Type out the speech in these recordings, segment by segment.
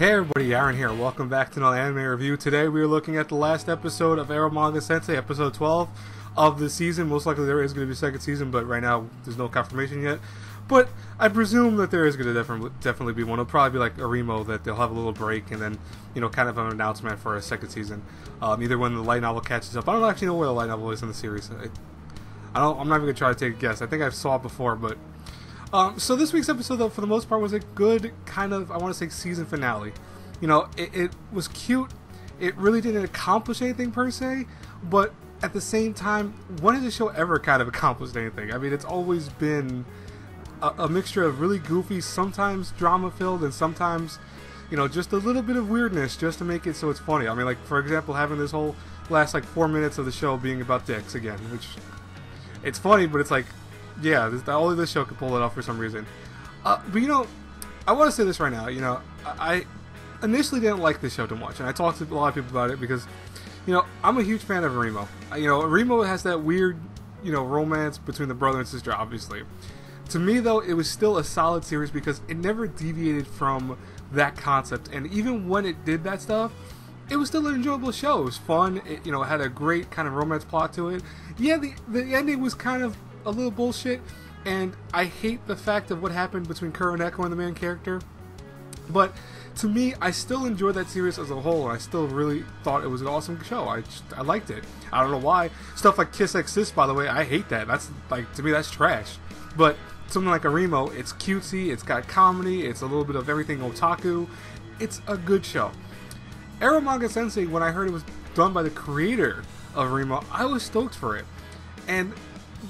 Hey everybody, Aaron here. Welcome back to another anime review. Today we are looking at the last episode of Eromanga Sensei, episode 12 of the season. Most likely there is going to be a second season, but right now there's no confirmation yet. But I presume that there is going to definitely be one. It'll probably be like Arimo, that they'll have a little break and then, kind of an announcement for a second season. Either when the light novel catches up. I don't actually know where the light novel is in the series. I'm not even going to try to take a guess. I think I saw it before, but... So this week's episode, though, for the most part, was a good kind of, I want to say, season finale. It was cute. It really didn't accomplish anything per se, but at the same time, when has the show ever kind of accomplished anything? I mean, it's always been a mixture of really goofy, sometimes drama-filled, and sometimes, just a little bit of weirdness just to make it so it's funny. I mean, like, for example, having this whole last, 4 minutes of the show being about dicks again, which, it's funny, but it's like, yeah, only this show could pull it off for some reason. But I want to say this right now. I initially didn't like this show too much, and I talked to a lot of people about it because, I'm a huge fan of Arimo. Arimo has that weird, romance between the brother and sister, obviously. To me, though, it was still a solid series because it never deviated from that concept, and even when it did that stuff, it was still an enjoyable show. It was fun. It, had a great kind of romance plot to it. Yeah, the ending was kind of a little bullshit, and I hate the fact of what happened between Kuro and Echo and the main character, but to me, I still enjoyed that series as a whole, and I still really thought it was an awesome show. I liked it. I don't know why. Stuff like Kiss X Sis, by the way, I hate that. That's, to me, that's trash. But something like Arimo, it's cutesy, it's got comedy, it's a little bit of everything otaku. It's a good show. Eromanga Sensei, when I heard it was done by the creator of Arimo, I was stoked for it. And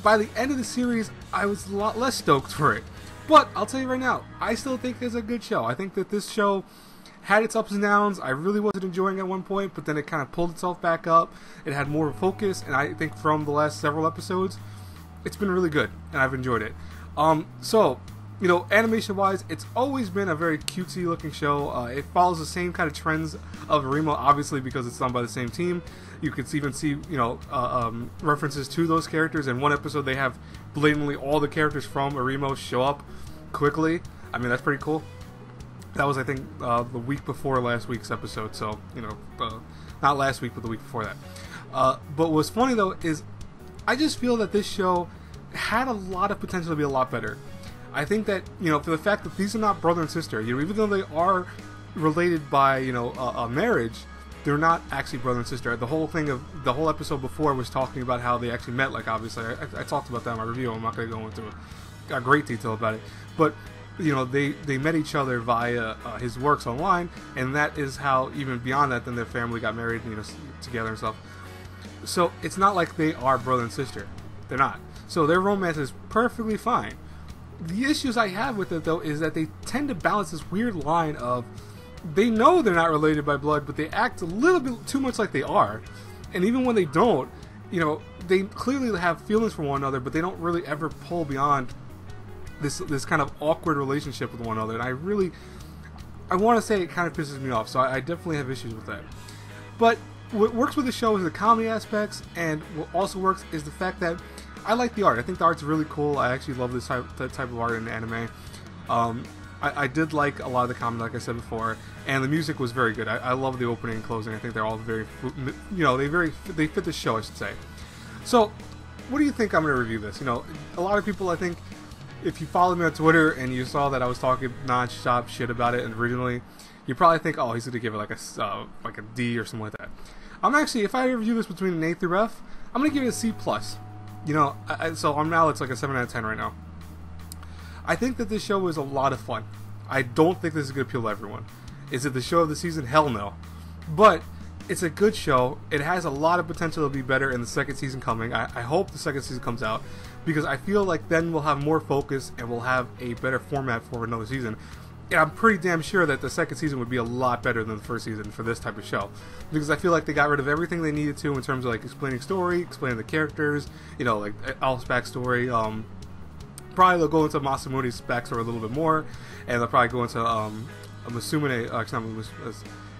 by the end of the series, I was a lot less stoked for it. But, I'll tell you right now, I still think it's a good show. I think that this show had its ups and downs. I really wasn't enjoying it at one point, but then it kind of pulled itself back up. It had more focus, and I think from the last several episodes, it's been really good, and I've enjoyed it. Animation-wise, it's always been a very cutesy-looking show. It follows the same kind of trends of Arimo, obviously, because it's done by the same team. You can even see, references to those characters. In one episode, they have blatantly all the characters from Arimo show up quickly. I mean, that's pretty cool. That was, I think, the week before last week's episode. So, not last week, but the week before that. But what's funny, though, is I just feel that this show had a lot of potential to be a lot better. I think that, for the fact that these are not brother and sister, even though they are related by, a marriage, they're not actually brother and sister. The whole episode before was talking about how they actually met. Like, obviously, I talked about that in my review. I'm not going to go into a great detail about it. But, they met each other via his works online, and that is how, even beyond that, then their family got married, together and stuff. So, it's not like they are brother and sister. They're not. So, their romance is perfectly fine. The issues I have with it, though, is that they tend to balance this weird line of they know they're not related by blood, but they act a little bit too much like they are. And even when they don't, they clearly have feelings for one another, but they don't really ever pull beyond this kind of awkward relationship with one another. And I want to say it kind of pisses me off, so I definitely have issues with that. But what works with the show is the comedy aspects, and what also works is the fact that I like the art. I think the art's really cool. I actually love this type of art in anime. I did like a lot of the comedy, like I said before, and the music was very good. I love the opening and closing. I think they're all very, they fit the show, I should say. So, what do you think I'm going to review this? A lot of people, I think, if you followed me on Twitter and you saw that I was talking non-stop shit about it originally, you probably think, oh, he's going to give it like a D or something like that. I'm actually, if I review this between an A through F, I'm going to give it a C+. So on now it's like a 7 out of 10 right now. I think that this show is a lot of fun. I don't think this is going to appeal to everyone. Is it the show of the season? Hell no. But it's a good show. It has a lot of potential to be better in the second season coming. I hope the second season comes out, because I feel like then we'll have more focus and we'll have a better format for another season. And I'm pretty damn sure that the second season would be a lot better than the first season for this type of show, because I feel like they got rid of everything they needed to in terms of like explaining story, explaining the characters, like Al's backstory. Probably they'll go into Masamune's backstory a little bit more, and they'll probably go into Masumune.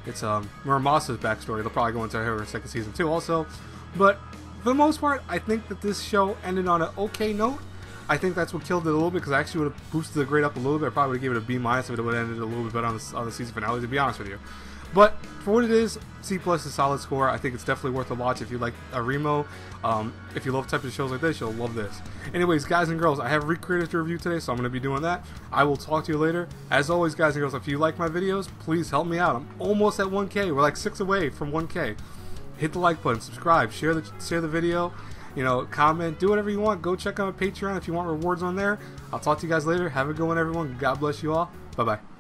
It's Muramasa's backstory. They'll probably go into her in the second season too, also. But for the most part, I think that this show ended on an okay note. I think that's what killed it a little bit, because I actually would have boosted the grade up a little bit. I probably would have given it a B- if it would have ended a little bit better on the season finale, to be honest with you. But for what it is, C+ is a solid score. I think it's definitely worth a watch if you like Remo. If you love types of shows like this, you'll love this. Anyways, guys and girls, I have recreated to review today, so I'm going to be doing that. I will talk to you later. As always, guys and girls, if you like my videos, please help me out. I'm almost at 1K. We're like 6 away from 1K. Hit the like button, subscribe, share the video, you know, comment, do whatever you want. Go check out my Patreon if you want rewards on there. I'll talk to you guys later. Have a good one, everyone. God bless you all. Bye-bye.